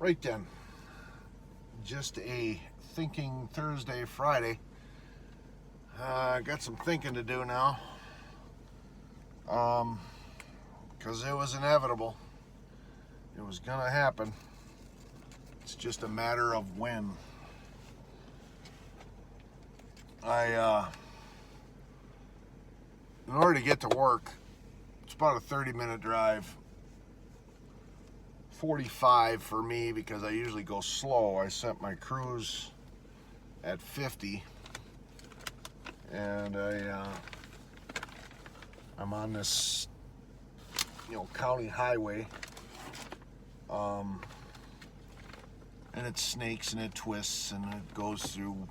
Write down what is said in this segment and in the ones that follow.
Right then, just a thinking Thursday, Friday. Got some thinking to do now, because it was inevitable. It was gonna happen. It's just a matter of when. In order to get to work, it's about a 30-minute drive. 45 for me because I usually go slow. I set my cruise at 50, and I'm on this county highway, and it snakes and it twists and it goes through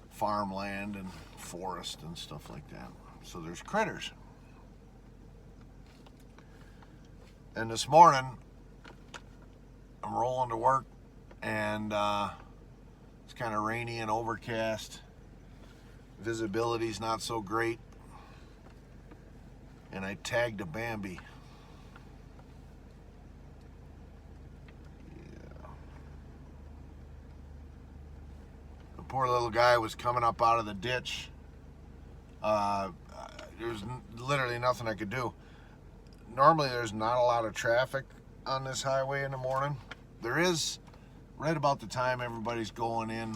farmland and forest and stuff like that. So there's critters. And this morning I'm rolling to work, and it's kind of rainy and overcast. Visibility's not so great, and I tagged a bambi. Yeah. The poor little guy was coming up out of the ditch. There's literally nothing I could do. Normally there's not a lot of traffic on this highway in the morning. There is right about the time everybody's going in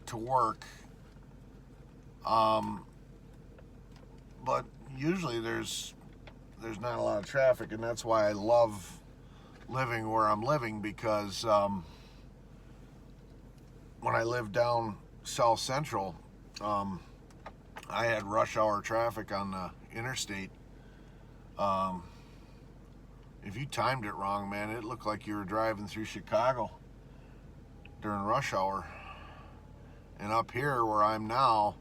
to work, but usually there's not a lot of traffic, and that's why I love living where I'm living, because when I lived down South Central, I had rush hour traffic on the interstate. If you timed it wrong, man, it looked like you were driving through Chicago during rush hour. And up here where I'm now,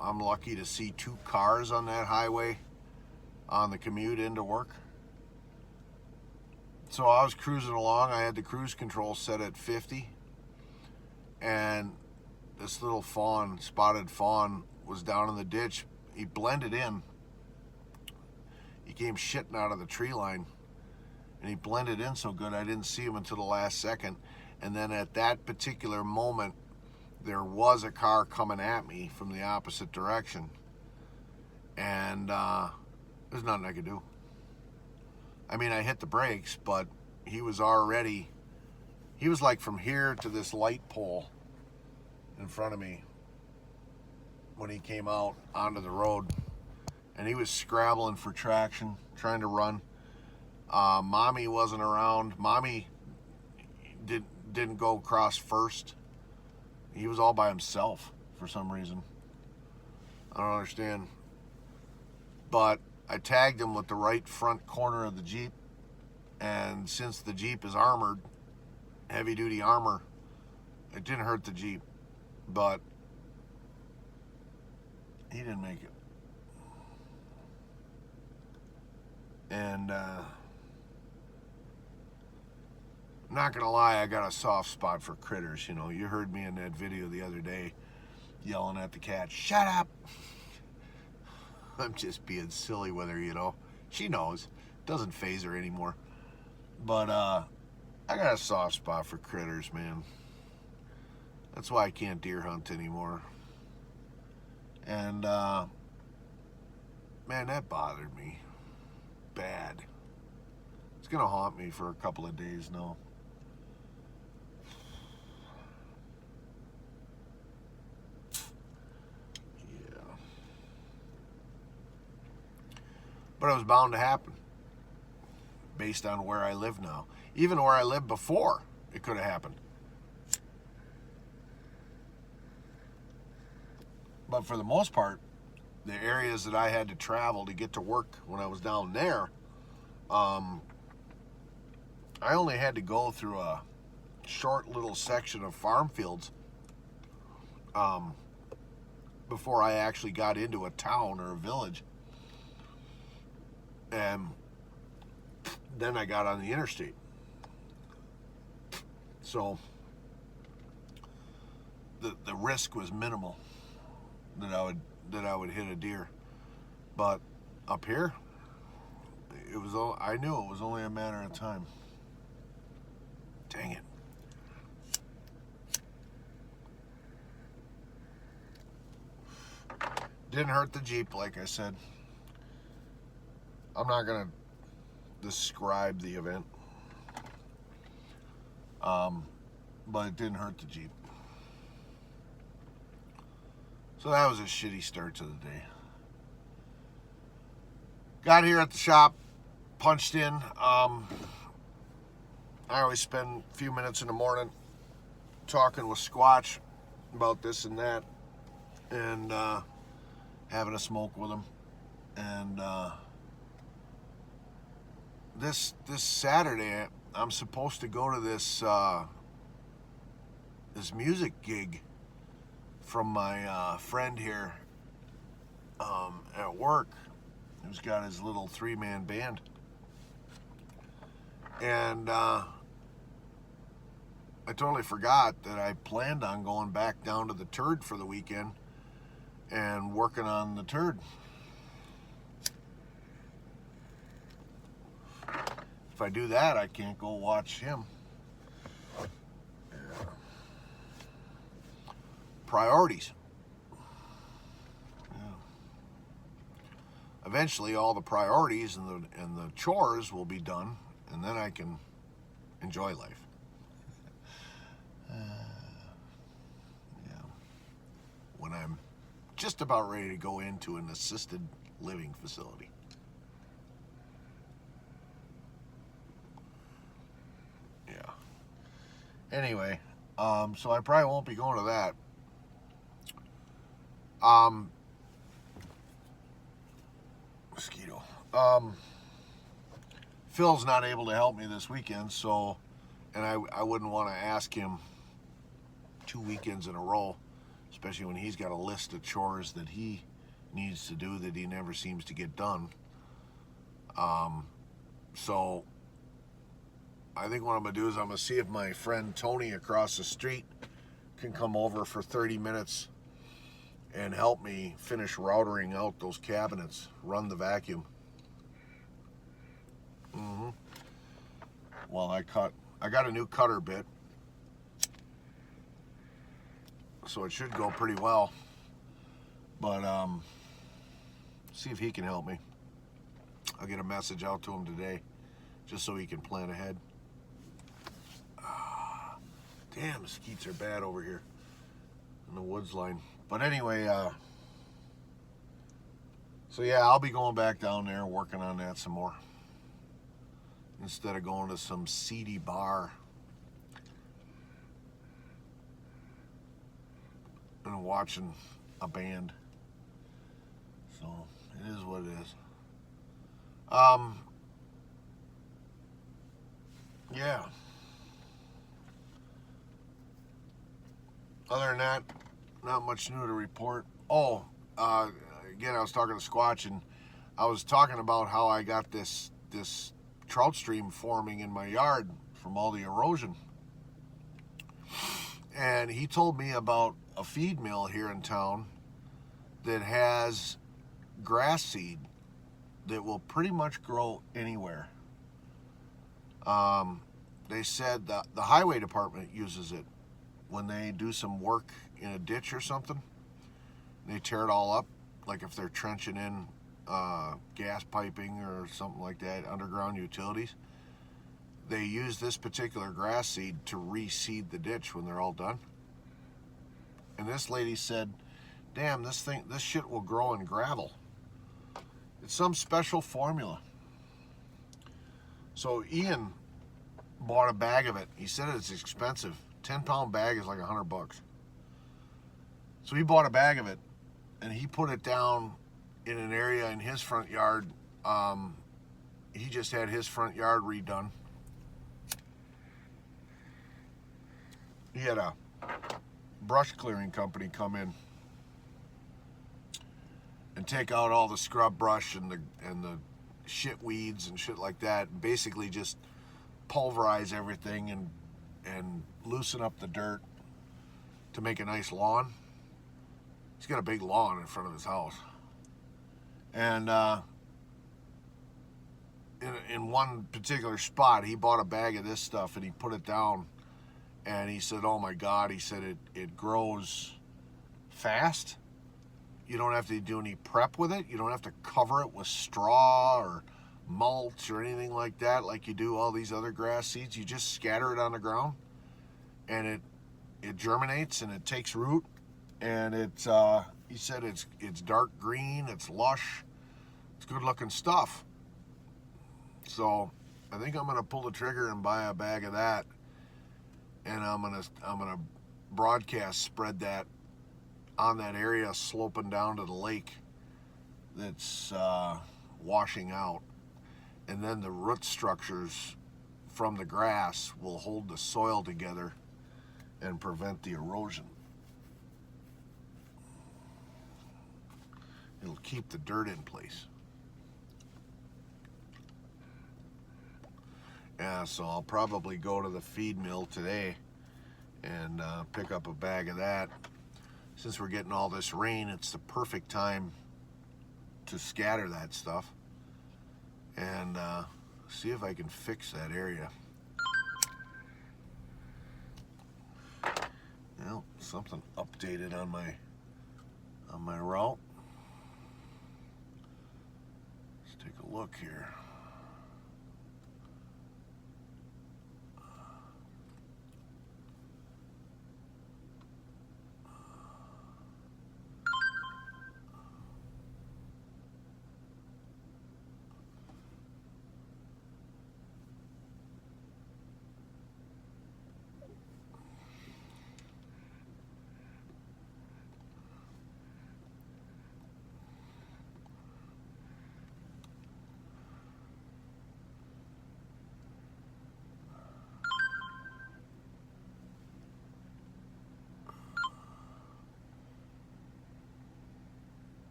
I'm lucky to see 2 cars on that highway on the commute into work. So I was cruising along. I had the cruise control set at 50, and this little fawn, spotted fawn, was down in the ditch. He blended in. He came shitting out of the tree line, and he blended in so good I didn't see him until the last second. And then at that particular moment, there was a car coming at me from the opposite direction, and there's nothing I could do. I mean, I hit the brakes, but he was like from here to this light pole in front of me when he came out onto the road. And he was scrabbling for traction, trying to run. Mommy wasn't around. Mommy didn't go across first. He was all by himself for some reason. I don't understand. But I tagged him with the right front corner of the Jeep. And since the Jeep is armored, heavy duty armor, it didn't hurt the Jeep. But he didn't make it. And I'm not gonna lie, I got a soft spot for critters. You heard me in that video the other day yelling at the cat, "Shut up!" I'm just being silly with her. She knows. Doesn't faze her anymore. But I got a soft spot for critters, man. That's why I can't deer hunt anymore. And man, that bothered me bad. It's gonna haunt me for a couple of days now. Yeah. But it was bound to happen based on where I live now. Even where I lived before, it could have happened. But for the most part, the areas that I had to travel to get to work when I was down there, I only had to go through a short little section of farm fields before I actually got into a town or a village. And then I got on the interstate. So the risk was minimal that I would hit a deer. But up here, I knew it was only a matter of time. Dang it. Didn't hurt the Jeep, like I said. I'm not going to describe the event. But it didn't hurt the Jeep. So that was a shitty start to the day. Got here at the shop, punched in. I always spend a few minutes in the morning talking with Squatch about this and that, and having a smoke with him. And this Saturday, I'm supposed to go to this this music gig from my friend here at work, who's got his little 3-man band. And I totally forgot that I planned on going back down to the Turd for the weekend and working on the Turd. If I do that, I can't go watch him. Yeah. Priorities. Yeah. Eventually, all the priorities and the chores will be done, and then I can enjoy life. Yeah. When I'm just about ready to go into an assisted living facility. Yeah. Anyway, so I probably won't be going to that. Mosquito. Phil's not able to help me this weekend, so, and I wouldn't want to ask him 2 weekends in a row, especially when he's got a list of chores that he needs to do that he never seems to get done. So I think what I'm going to do is I'm going to see if my friend Tony across the street can come over for 30 minutes and help me finish routering out those cabinets, run the vacuum. Well, I got a new cutter bit, so it should go pretty well. But see if he can help me. I'll get a message out to him today, just so he can plan ahead. Damn, the skeets are bad over here in the woods line. But anyway, so yeah, I'll be going back down there and working on that some more, instead of going to some seedy bar and watching a band. So it is what it is. Yeah. Other than that, not much new to report. Oh, again, I was talking to Squatch, and I was talking about how I got this trout stream forming in my yard from all the erosion. And he told me about a feed mill here in town that has grass seed that will pretty much grow anywhere. They said that the highway department uses it when they do some work in a ditch or something. They tear it all up, like if they're trenching in gas piping or something like that, underground utilities. They use this particular grass seed to reseed the ditch when they're all done. And this lady said, damn, this shit will grow in gravel. It's some special formula. So Ian bought a bag of it. He said it's expensive. 10-pound bag is like $100. So he bought a bag of it, and he put it down in an area in his front yard. He just had his front yard redone. He had a brush clearing company come in and take out all the scrub brush and the shit weeds and shit like that. Basically just pulverize everything and loosen up the dirt to make a nice lawn. He's got a big lawn in front of his house. And in one particular spot, he bought a bag of this stuff and he put it down, and he said, "Oh my God," he said, it grows fast. You don't have to do any prep with it. You don't have to cover it with straw or mulch or anything like that, like you do all these other grass seeds. You just scatter it on the ground, and it germinates and it takes root, and he said it's dark green, it's lush, it's good looking stuff. So I think I'm gonna pull the trigger and buy a bag of that, and I'm gonna broadcast spread that on that area sloping down to the lake that's washing out, and then the root structures from the grass will hold the soil together and prevent the erosion. It'll keep the dirt in place. Yeah, so I'll probably go to the feed mill today and pick up a bag of that. Since we're getting all this rain, it's the perfect time to scatter that stuff and see if I can fix that area. Well, something updated on my route. Let's take a look here.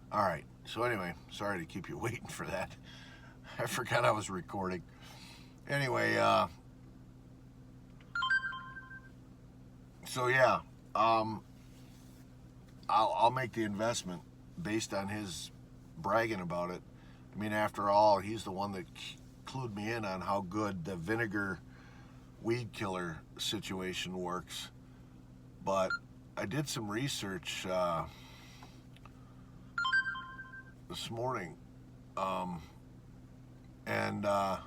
All right, so anyway, sorry to keep you waiting for that. I forgot I was recording. Anyway, so yeah, I'll make the investment based on his bragging about it. I mean, after all, he's the one that clued me in on how good the vinegar weed killer situation works. But I did some research this morning, and I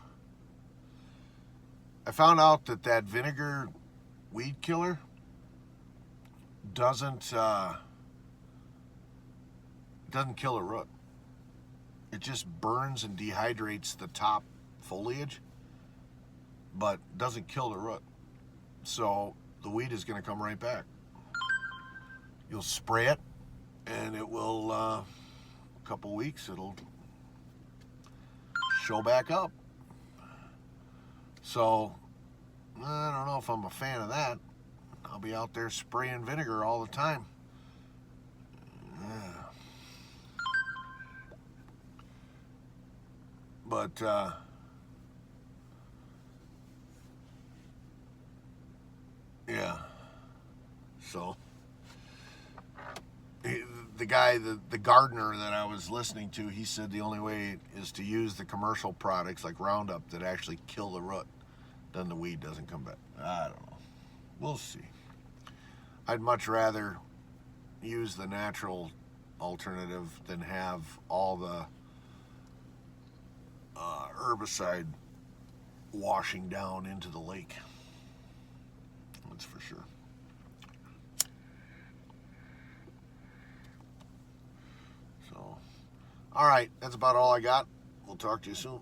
found out that vinegar weed killer doesn't kill a root. It just burns and dehydrates the top foliage, but doesn't kill the root. So the weed is going to come right back. You'll spray it, and it will, a couple weeks, it'll show back up. So I don't know if I'm a fan of that. I'll be out there spraying vinegar all the time. But yeah, so the guy, the gardener that I was listening to, he said the only way is to use the commercial products like Roundup that actually kill the root. Then the weed doesn't come back. I don't know. We'll see. I'd much rather use the natural alternative than have all the herbicide washing down into the lake. That's for sure. So, all right, that's about all I got. We'll talk to you soon.